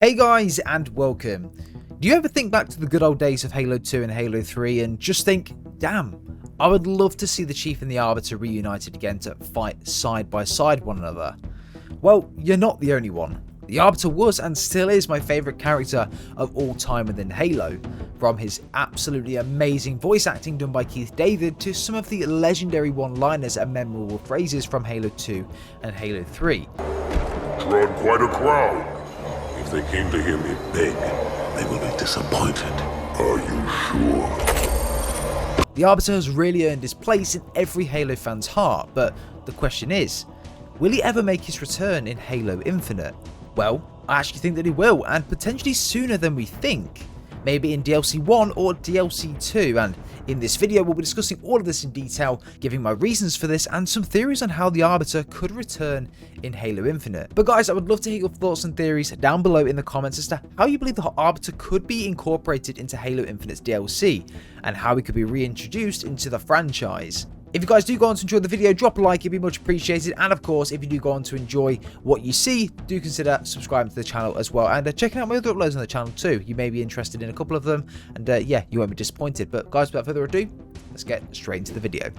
Hey guys, and welcome. Do you ever think back to the good old days of Halo 2 and Halo 3 and just think, damn, I would love to see the Chief and the Arbiter reunited again to fight side by side one another? Well, you're not the only one. The Arbiter was and still is my favourite character of all time within Halo, from his absolutely amazing voice acting done by Keith David to some of the legendary one-liners and memorable phrases from Halo 2 and Halo 3. Drawn quite a crowd. If they came to hear me beg, they will be disappointed. Are you sure? The Arbiter has really earned his place in every Halo fan's heart, but the question is, will he ever make his return in Halo Infinite? Well, I actually think that he will, and potentially sooner than we think. Maybe in DLC 1 or DLC 2, and in this video we'll be discussing all of this in detail, giving my reasons for this and some theories on how the Arbiter could return in Halo Infinite. But guys, I would love to hear your thoughts and theories down below in the comments as to how you believe the Arbiter could be incorporated into Halo Infinite's DLC, and how he could be reintroduced into the franchise. If you guys do go on to enjoy the video, drop a like, it'd be much appreciated. And of course, if you do go on to enjoy what you see, do consider subscribing to the channel as well. And checking out my other uploads on the channel too. You may be interested in a couple of them. And yeah, you won't be disappointed. But guys, without further ado, let's get straight into the video.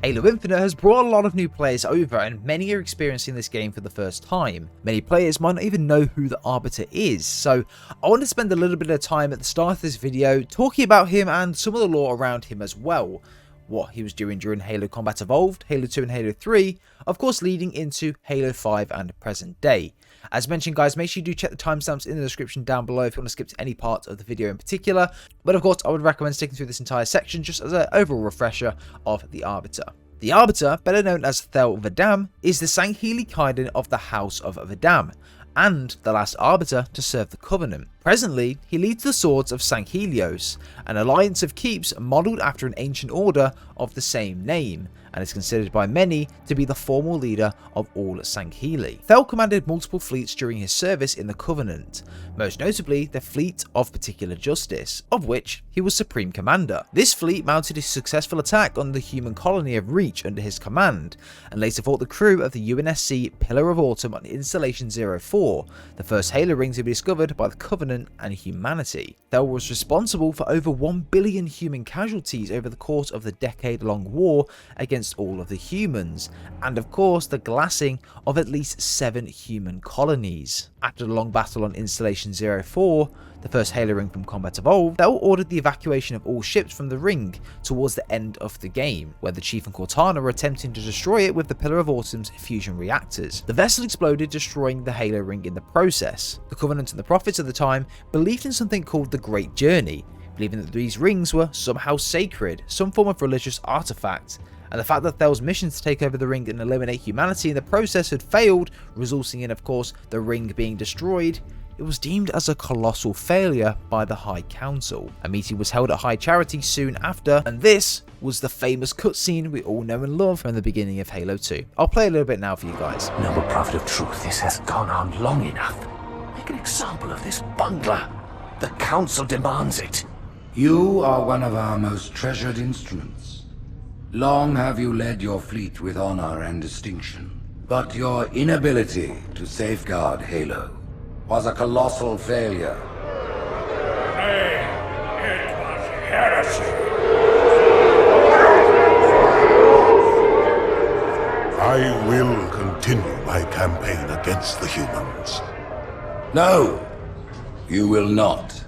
Halo Infinite has brought a lot of new players over, and many are experiencing this game for the first time. Many players might not even know who the Arbiter is, so I want to spend a little bit of time at the start of this video talking about him and some of the lore around him as well. What he was doing during Halo Combat Evolved, Halo 2 and Halo 3, of course leading into Halo 5 and present day. As mentioned guys, make sure you do check the timestamps in the description down below if you want to skip to any part of the video in particular, but of course I would recommend sticking through this entire section just as an overall refresher of the Arbiter. The Arbiter, better known as Thel 'Vadam, is the Sangheili Kaidan of the House of Vadam, and the last Arbiter to serve the Covenant. Presently, he leads the Swords of Sanghelios, an alliance of keeps modelled after an ancient order of the same name, and is considered by many to be the formal leader of all Sangheili. Thel commanded multiple fleets during his service in the Covenant, most notably the Fleet of Particular Justice, of which he was Supreme Commander. This fleet mounted a successful attack on the human colony of Reach under his command, and later fought the crew of the UNSC Pillar of Autumn on Installation 04, the first Halo ring to be discovered by the Covenant and humanity. Thel was responsible for over 1 billion human casualties over the course of the decade-long war against all of the humans, and of course the glassing of at least 7 human colonies. After the long battle on Installation 04, the first Halo ring from Combat Evolved, Thel ordered the evacuation of all ships from the ring towards the end of the game, where the Chief and Cortana were attempting to destroy it with the Pillar of Autumn's fusion reactors. The vessel exploded, destroying the Halo ring in the process. The Covenant and the Prophets at the time believed in something called the Great Journey, believing that these rings were somehow sacred, some form of religious artifact, and the fact that Thel's mission to take over the ring and eliminate humanity in the process had failed, resulting in, of course, the ring being destroyed. It was deemed as a colossal failure by the High Council. A meeting was held at High Charity soon after, and this was the famous cutscene we all know and love from the beginning of Halo 2. I'll play a little bit now for you guys. Noble Prophet of Truth, this has gone on long enough. Make an example of this bungler. The Council demands it. You are one of our most treasured instruments. Long have you led your fleet with honor and distinction, but your inability to safeguard Halo was a colossal failure. Nay, it was heresy. I will continue my campaign against the humans. No, you will not.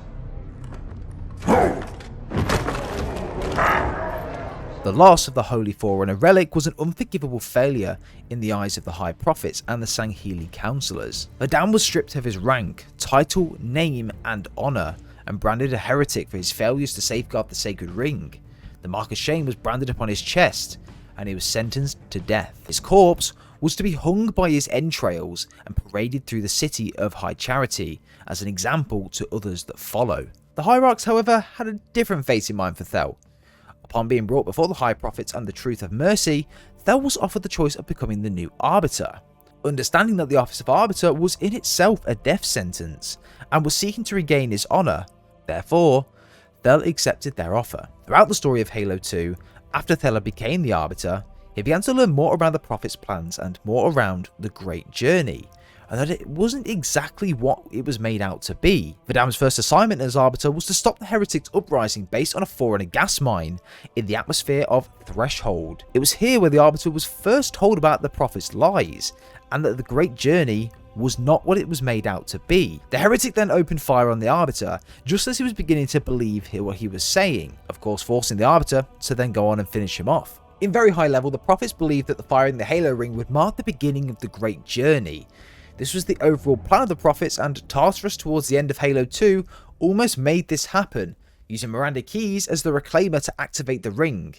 The loss of the Holy Forerunner relic was an unforgivable failure in the eyes of the High Prophets and the Sangheili Councillors. Vadam was stripped of his rank, title, name and honour, and branded a heretic for his failures to safeguard the sacred ring. The mark of shame was branded upon his chest, and he was sentenced to death. His corpse was to be hung by his entrails and paraded through the city of High Charity as an example to others that follow. The Hierarchs, however, had a different fate in mind for Thel. Upon being brought before the High Prophets and the Truth of Mercy, Thel was offered the choice of becoming the new Arbiter. Understanding that the office of Arbiter was in itself a death sentence, and was seeking to regain his honour, therefore, Thel accepted their offer. Throughout the story of Halo 2, after Thel became the Arbiter, he began to learn more around the Prophet's plans and more around the Great Journey, and that it wasn't exactly what it was made out to be. Vadam's first assignment as Arbiter was to stop the Heretics' uprising based on a forerunner gas mine in the atmosphere of Threshold. It was here where the Arbiter was first told about the Prophet's lies, and that the Great Journey was not what it was made out to be. The Heretic then opened fire on the Arbiter, just as he was beginning to believe what he was saying, of course forcing the Arbiter to then go on and finish him off. In very high level, the Prophets believed that the fire in the Halo ring would mark the beginning of the Great Journey. This was the overall plan of the Prophets, and Tartarus towards the end of Halo 2 almost made this happen, using Miranda Keys as the Reclaimer to activate the ring.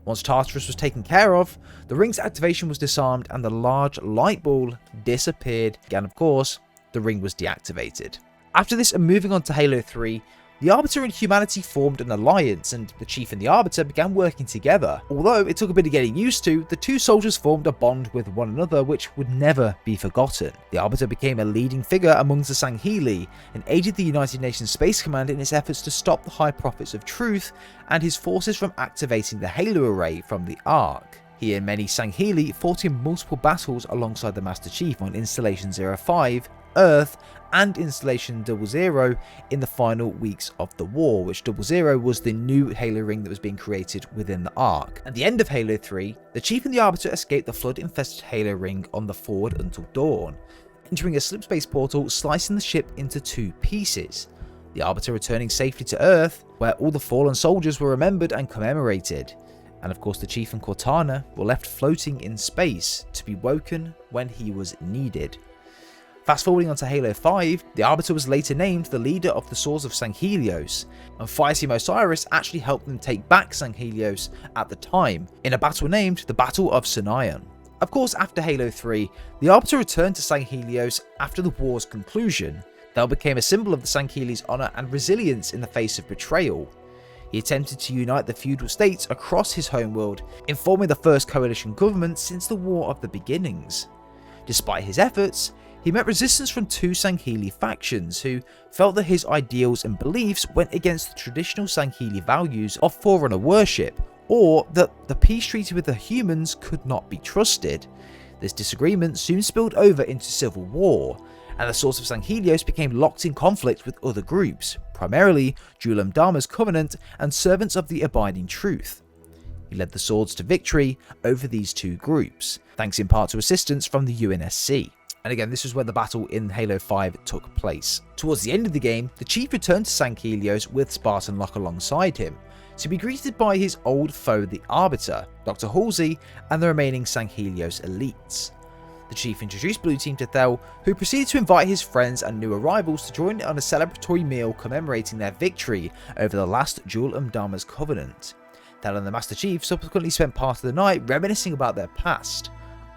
Once Tartarus was taken care of, the ring's activation was disarmed and the large light ball disappeared, and of course, the ring was deactivated. After this, and moving on to Halo 3, the Arbiter and humanity formed an alliance, and the Chief and the Arbiter began working together. Although it took a bit of getting used to, the two soldiers formed a bond with one another which would never be forgotten. The Arbiter became a leading figure amongst the Sangheili and aided the United Nations Space Command in its efforts to stop the High Prophets of Truth and his forces from activating the Halo Array from the Ark. He and many Sangheili fought in multiple battles alongside the Master Chief on Installation 05, Earth, and Installation 00 in the final weeks of the war, which 00 was the new Halo ring that was being created within the Ark. At the end of Halo 3, the Chief and the Arbiter escaped the flood-infested Halo ring on the Forward Until Dawn, entering a slipspace portal, slicing the ship into two pieces. The Arbiter returning safely to Earth, where all the fallen soldiers were remembered and commemorated. And of course the Chief and Cortana were left floating in space to be woken when he was needed. Fast forwarding onto Halo 5, the Arbiter was later named the leader of the Swords of Sanghelios, and Fireteam Osiris actually helped them take back Sanghelios at the time, in a battle named the Battle of Sunion. Of course, after Halo 3, the Arbiter returned to Sanghelios after the war's conclusion. Thel became a symbol of the Sangheli's honour and resilience in the face of betrayal. He attempted to unite the feudal states across his homeworld, informing the first coalition government since the War of the Beginnings. Despite his efforts, he met resistance from two Sangheili factions who felt that his ideals and beliefs went against the traditional Sangheili values of Forerunner worship, or that the peace treaty with the humans could not be trusted. This disagreement soon spilled over into civil war, and the Swords of Sanghelios became locked in conflict with other groups, primarily Julam Dharma's Covenant and Servants of the Abiding Truth. He led the Swords to victory over these two groups, thanks in part to assistance from the UNSC. And again, this was where the battle in Halo 5 took place. Towards the end of the game, the Chief returned to Sanghelios with Spartan Locke alongside him, to be greeted by his old foe the Arbiter, Dr. Halsey, and the remaining Sanghelios elites. The Chief introduced Blue Team to Thel, who proceeded to invite his friends and new arrivals to join on a celebratory meal commemorating their victory over the last Julam Dharma's Covenant. Thel and the Master Chief subsequently spent part of the night reminiscing about their past.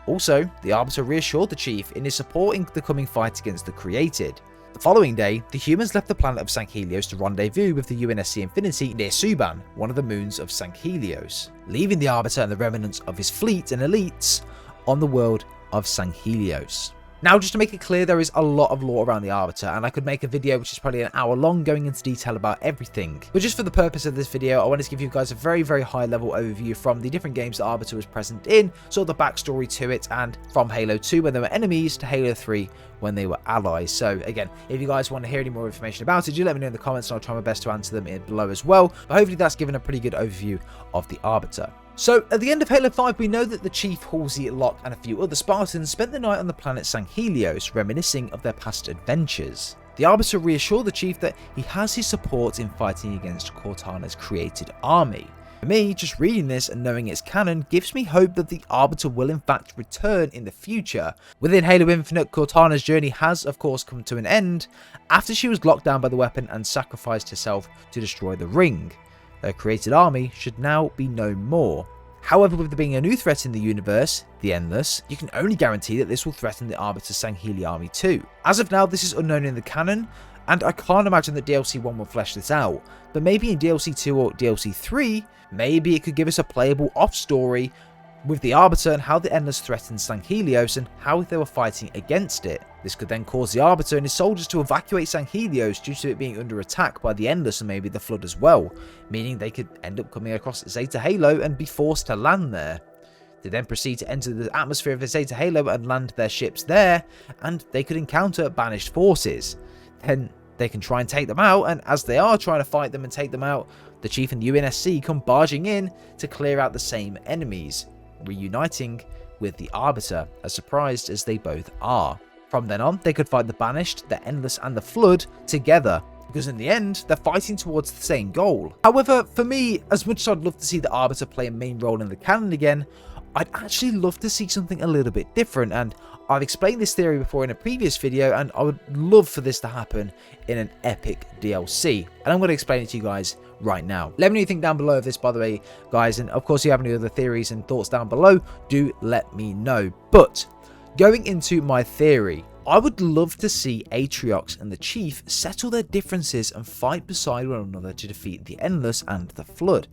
Also, the Arbiter reassured the Chief in his support in the coming fight against the Created. The following day, the humans left the planet of Sanghelios to rendezvous with the UNSC Infinity near Suban, one of the moons of Sanghelios, leaving the Arbiter and the remnants of his fleet and elites on the world of Sanghelios. Now, just to make it clear, there is a lot of lore around the Arbiter, and I could make a video which is probably an hour long going into detail about everything. But just for the purpose of this video, I wanted to give you guys a very, very high level overview from the different games that Arbiter was present in, sort of the backstory to it, and from Halo 2 when they were enemies to Halo 3 when they were allies. So again, if you guys want to hear any more information about it, do let me know in the comments and I'll try my best to answer them below as well. But hopefully that's given a pretty good overview of the Arbiter. So, at the end of Halo 5, we know that the Chief, Halsey, Locke, and a few other Spartans spent the night on the planet Sanghelios, reminiscing of their past adventures. The Arbiter reassured the Chief that he has his support in fighting against Cortana's created army. For me, just reading this and knowing it's canon gives me hope that the Arbiter will in fact return in the future. Within Halo Infinite, Cortana's journey has of course come to an end after she was locked down by the weapon and sacrificed herself to destroy the ring. Her created army should now be no more. However, with there being a new threat in the universe, the Endless, you can only guarantee that this will threaten the Arbiter's Sangheili army too. As of now, this is unknown in the canon, and I can't imagine that DLC 1 will flesh this out, but maybe in DLC 2 or DLC 3, maybe it could give us a playable off-story with the Arbiter and how the Endless threatened Sanghelios and how they were fighting against it. This could then cause the Arbiter and his soldiers to evacuate Sanghelios due to it being under attack by the Endless and maybe the Flood as well, meaning they could end up coming across Zeta Halo and be forced to land there. They then proceed to enter the atmosphere of the Zeta Halo and land their ships there, and they could encounter banished forces. Then they can try and take them out, and as they are trying to fight them and take them out, the Chief and the UNSC come barging in to clear out the same enemies, reuniting with the Arbiter, as surprised as they both are. From then on, they could fight the Banished, the Endless and the Flood together, because in the end, they're fighting towards the same goal. However, for me, as much as I'd love to see the Arbiter play a main role in the canon again, I'd actually love to see something a little bit different, and I've explained this theory before in a previous video, and I would love for this to happen in an epic DLC, and I'm going to explain it to you guys right now. Let me know what you think down below of this, by the way, guys, and of course if you have any other theories and thoughts down below, do let me know. But going into my theory, I would love to see Atriox and the Chief settle their differences and fight beside one another to defeat the Endless and the Flood.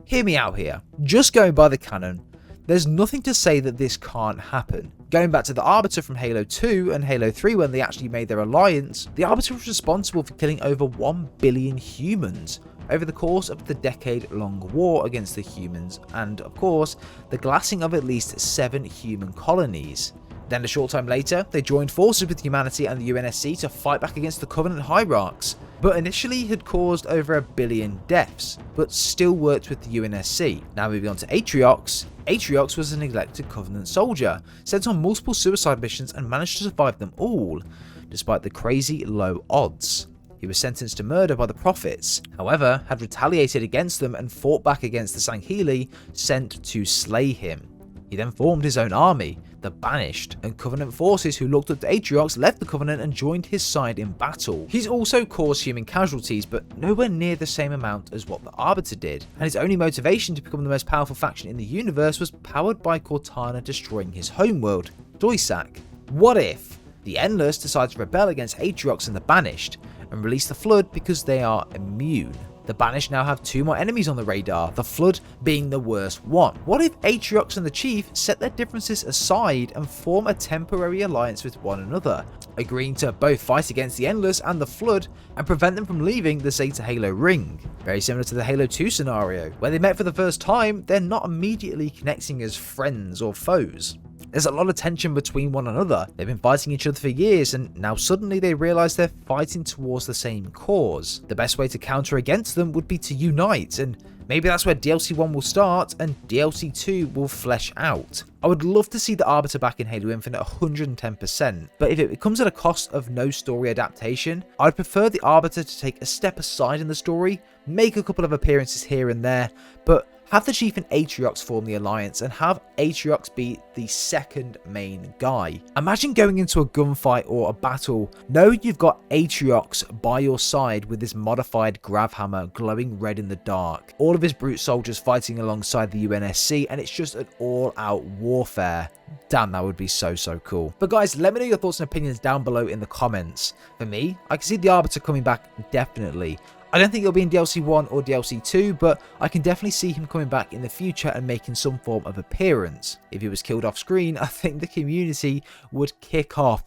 Hear me out here. Just going by the canon, there's nothing to say that this can't happen. Going back to the Arbiter from Halo 2 and Halo 3 when they actually made their alliance, the Arbiter was responsible for killing over 1 billion humans over the course of the decade-long war against the humans, and of course, the glassing of at least 7 human colonies. Then a short time later, they joined forces with humanity and the UNSC to fight back against the Covenant hierarchs, but initially had caused over 1 billion deaths, but still worked with the UNSC. Now moving on to Atriox. Atriox was a neglected Covenant soldier, sent on multiple suicide missions and managed to survive them all, despite the crazy low odds. He was sentenced to murder by the Prophets, however, had retaliated against them and fought back against the Sangheili sent to slay him. He then formed his own army, the Banished, and Covenant forces who looked up to Atriox left the Covenant and joined his side in battle. He's also caused human casualties, but nowhere near the same amount as what the Arbiter did, and his only motivation to become the most powerful faction in the universe was powered by Cortana destroying his homeworld, Doisak. What if the Endless decide to rebel against Atriox and the Banished, and release the Flood because they are immune? The Banished now have 2 more enemies on the radar, the Flood being the worst one. What if Atriox and the Chief set their differences aside and form a temporary alliance with one another, agreeing to both fight against the Endless and the Flood and prevent them from leaving the Zeta Halo ring? Very similar to the Halo 2 scenario, where they met for the first time, they're not immediately connecting as friends or foes. There's a lot of tension between one another. They've been fighting each other for years, and now suddenly they realise they're fighting towards the same cause. The best way to counter against them would be to unite, and maybe that's where DLC 1 will start and DLC 2 will flesh out. I would love to see the Arbiter back in Halo Infinite 110%, but if it comes at a cost of no story adaptation, I'd prefer the Arbiter to take a step aside in the story, make a couple of appearances here and there, but have the Chief and Atriox form the alliance and have Atriox be the second main guy. Imagine going into a gunfight or a battle, know you've got Atriox by your side with his modified grav hammer glowing red in the dark, all of his brute soldiers fighting alongside the UNSC, and it's just an all-out warfare. Damn, that would be so cool. But guys, let me know your thoughts and opinions down below in the comments. For me, I can see the Arbiter coming back definitely. I don't think he'll be in DLC 1 or DLC 2, but I can definitely see him coming back in the future and making some form of appearance. If he was killed off screen, I think the community would kick off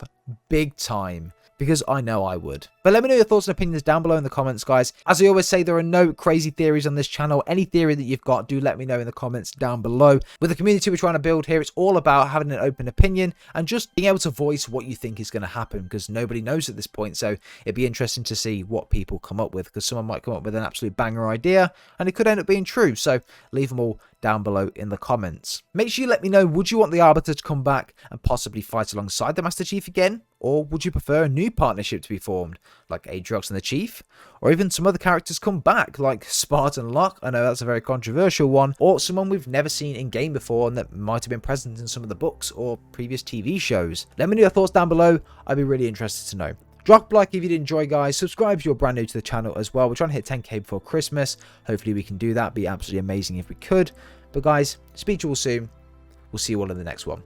big time, because I know I would. But let me know your thoughts and opinions down below in the comments, guys. As I always say, there are no crazy theories on this channel. Any theory that you've got, do let me know in the comments down below. With the community we're trying to build here, it's all about having an open opinion and just being able to voice what you think is going to happen, because nobody knows at this point. So it'd be interesting to see what people come up with, because someone might come up with an absolute banger idea and it could end up being true. So leave them all down below in the comments. Make sure you let me know, would you want the Arbiter to come back and possibly fight alongside the Master Chief again? Or would you prefer a new partnership to be formed, like Atriox and the Chief? Or even some other characters come back, like Spartan Locke, I know that's a very controversial one, or someone we've never seen in game before and that might have been present in some of the books or previous TV shows. Let me know your thoughts down below, I'd be really interested to know. Drop a like if you did enjoy, guys. Subscribe if you're brand new to the channel as well. We're trying to hit 10k before Christmas. Hopefully we can do that. Be absolutely amazing if we could. But guys, speak to you all soon. We'll see you all in the next one.